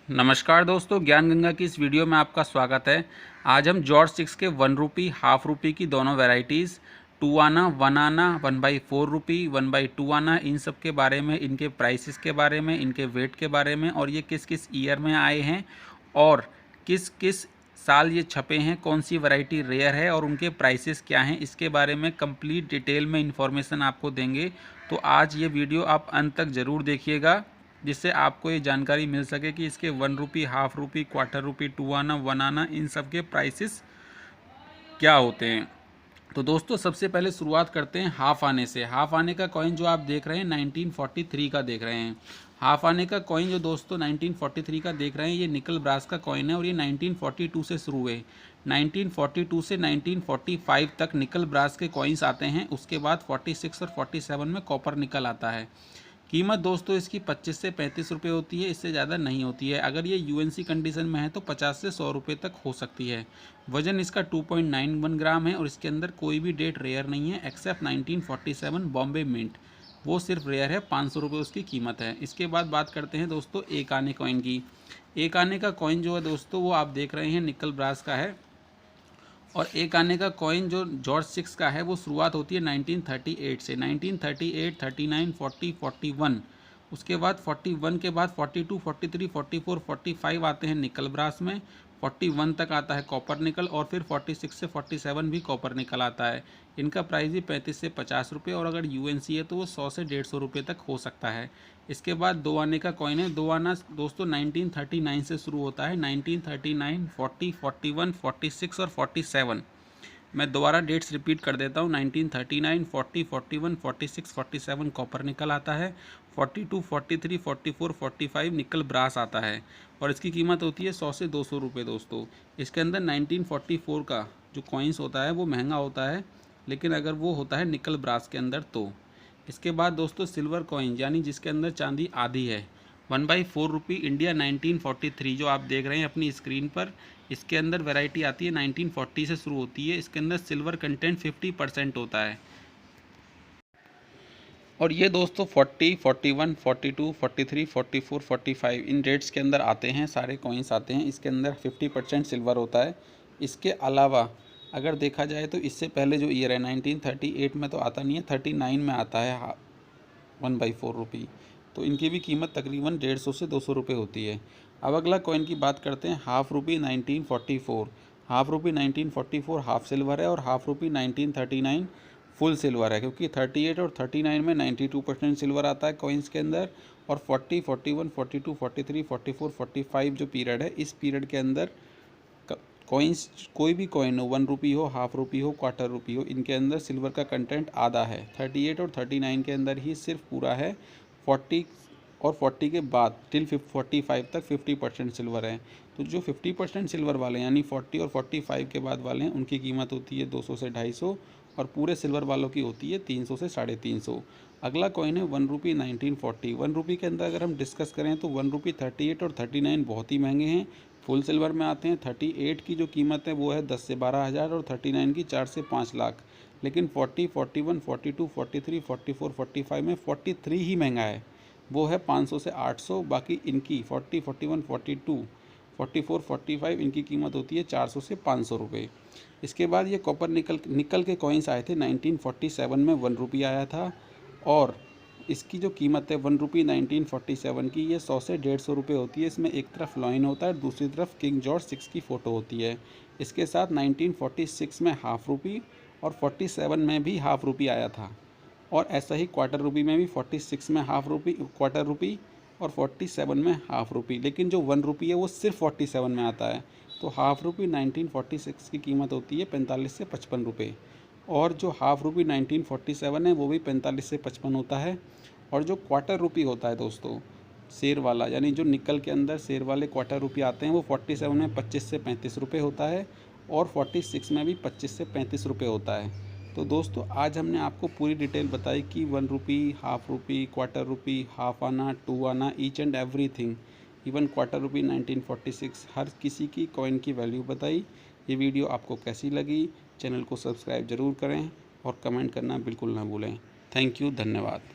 नमस्कार दोस्तों, ज्ञान गंगा की इस वीडियो में आपका स्वागत है। आज हम जॉर्ज 6 के 1 रुपी, हाफ रुपी की दोनों वैरायटीज़ 2 आना, 1 आना, 1/4 रुपी, 1/2 आना, इन सब के बारे में, इनके प्राइसेस के बारे में, इनके वेट के बारे में और ये किस किस ईयर में आए हैं और किस किस साल ये छपे हैं, कौन सी वैरायटी रेयर है और उनके प्राइसेस क्या हैं, इसके बारे में कंप्लीट डिटेल में इन्फॉर्मेशन आपको देंगे। तो आज ये वीडियो आप अंत तक ज़रूर देखिएगा, जिससे आपको ये जानकारी मिल सके कि इसके 1 रुपी, हाफ रुपी, क्वार्टर रुपी, 2 आना, 1 आना, इन सब के प्राइसेस क्या होते हैं। तो दोस्तों सबसे पहले शुरुआत करते हैं हाफ आने से। हाफ आने का कॉइन जो आप देख रहे हैं 1943 का देख रहे हैं। हाफ आने का कॉइन जो दोस्तों 1943 का देख रहे हैं, ये निकल ब्रास का कॉइन है और ये 1942 से शुरू हुए। 1942 से 1945 तक निकल ब्रास के कॉइन्स आते हैं। उसके बाद 46 और 47 में कॉपर निकल आता है। कीमत दोस्तों इसकी 25 से 35 रुपये होती है, इससे ज़्यादा नहीं होती है। अगर ये यूएनसी कंडीशन में है तो 50 से 100 रुपये तक हो सकती है। वजन इसका 2.91 ग्राम है और इसके अंदर कोई भी डेट रेयर नहीं है एक्सेप्ट 1947 बॉम्बे मिंट, वो सिर्फ रेयर है। 500 रुपये उसकी कीमत है। इसके बाद बात करते हैं दोस्तों एक आने कॉइन की। एक आने का कॉइन जो है दोस्तों वो आप देख रहे हैं निकल ब्रास का है और एक आने का कॉइन जो जॉर्ज 6 का है वो शुरुआत होती है 1938 से। 1938, 39, 40, 41, उसके बाद 41 के बाद 42, 43, 44, 45 आते हैं निकल ब्रास में। 41 तक आता है कॉपर निकल और फिर 46 से 47 भी कॉपर निकल आता है। इनका प्राइस भी 35 से 50 रुपये और अगर यूएनसी है तो वो 100 से 150 रुपये तक हो सकता है। इसके बाद दो आने का कॉइन है। दो आना दोस्तों 1939 से शुरू होता है। 1939, 40, 41, 46 और 47। मैं दोबारा डेट्स रिपीट कर देता हूँ। 1939, 40, 41, 46, 47 कॉपर निकल आता है। 42, 43, 44, 45 निकल ब्रास आता है और इसकी कीमत होती है 100 से 200 रुपये दोस्तों। इसके अंदर 1944 का जो कॉइन्स होता है वो महंगा होता है, लेकिन अगर वो होता है निकल ब्रास के अंदर तो। इसके बाद दोस्तों सिल्वर कॉइन, यानी जिसके अंदर चांदी आधी है, 1/4 रुपी इंडिया 1943 जो आप देख रहे हैं अपनी स्क्रीन पर। इसके अंदर वैरायटी आती है 1940 से शुरू होती है। इसके अंदर सिल्वर कंटेंट 50% होता है और ये दोस्तों 40, 41, 42, 43, 44, 45 इन रेट्स के अंदर आते हैं, सारे कॉइन्स आते हैं। इसके अंदर 50% सिल्वर होता है। इसके अलावा अगर देखा जाए तो इससे पहले जो ईयर है 1938 में तो आता नहीं है, 39 में आता है 1/4 रुपी। तो इनकी भी कीमत तकरीबन 150 से 200 रुपये होती है। अब अगला कॉइन की बात करते हैं हाफ रुपी 1944। हाफ रुपी 1944 हाफ सिल्वर है और हाफ रुपी 1939 फुल सिल्वर है, क्योंकि 38 और 39 में 92% सिल्वर आता है कॉइन्स के अंदर और 40, 41, 42, 43, 44, 45 जो पीरियड है, इस पीरियड के अंदर कॉइन्स कोई भी कॉइन हो, 1 रुपी हो, हाफ रुपी हो, क्वार्टर रुपी हो, इनके अंदर सिल्वर का कंटेंट आधा है। 38 और 39 के अंदर ही सिर्फ पूरा है। 40 और 40 के बाद टिल 45 तक 50% सिल्वर है। तो जो 50% सिल्वर वाले हैं यानी 40 और 45 के बाद वाले हैं, उनकी कीमत होती है 200 से 250 और पूरे सिल्वर वालों की होती है 300 से 350। अगला कॉइन है 1 रुपी 1940। 1 रुपी के अंदर अगर हम डिस्कस करें तो 1 रुपी 38 और 39 बहुत ही महंगे हैं, फुल सिल्वर में आते हैं। 38 की जो कीमत है वो है 10 से 12 हज़ार और 39 की 4 से 5 लाख। लेकिन 40, 41, 42, 43, 44, 45 में 43 ही महंगा है, वो है 500 से 800। बाकी इनकी 40, 41, 42, 44, 45 इनकी कीमत होती है 400 से 500 रुपये। इसके बाद ये कॉपर निकल के कॉइन्स आए थे 1947 में 1 रुपी आया था और इसकी जो कीमत है 1 रुपी 1947 की, ये 100 से 150 रुपये होती है। इसमें एक तरफ लॉइन होता है, दूसरी तरफ किंग जॉर्ज 6 की फ़ोटो होती है। इसके साथ 1946 में हाफ रुपी और 47 में भी हाफ रुपी आया था और ऐसा ही क्वार्टर रुपी में भी 46 में हाफ रुपी, क्वार्टर रुपी और 47 में हाफ रुपी। लेकिन जो 1 रुपी है वो सिर्फ 47 में आता है। तो हाफ रुपी 1946 की कीमत होती है 45 से 55 रुपये और जो हाफ रुपी 1947 है वो भी 45 से 55 होता है। और जो क्वार्टर रुपी होता है दोस्तों शेर वाला, यानी जो निकल के अंदर शेर वाले क्वार्टर रुपये आते हैं, वो 47 में 25 से 35 रुपये होता है और 46 में भी 25 से 35 रुपये होता है। तो दोस्तों आज हमने आपको पूरी डिटेल बताई कि 1 rupee, half rupee, quarter rupee, half anna, 2 anna, each and everything, even quarter rupee 1946, हर किसी की कॉइन की वैल्यू बताई। ये वीडियो आपको कैसी लगी, चैनल को सब्सक्राइब ज़रूर करें और कमेंट करना बिल्कुल ना भूलें। थैंक यू, धन्यवाद।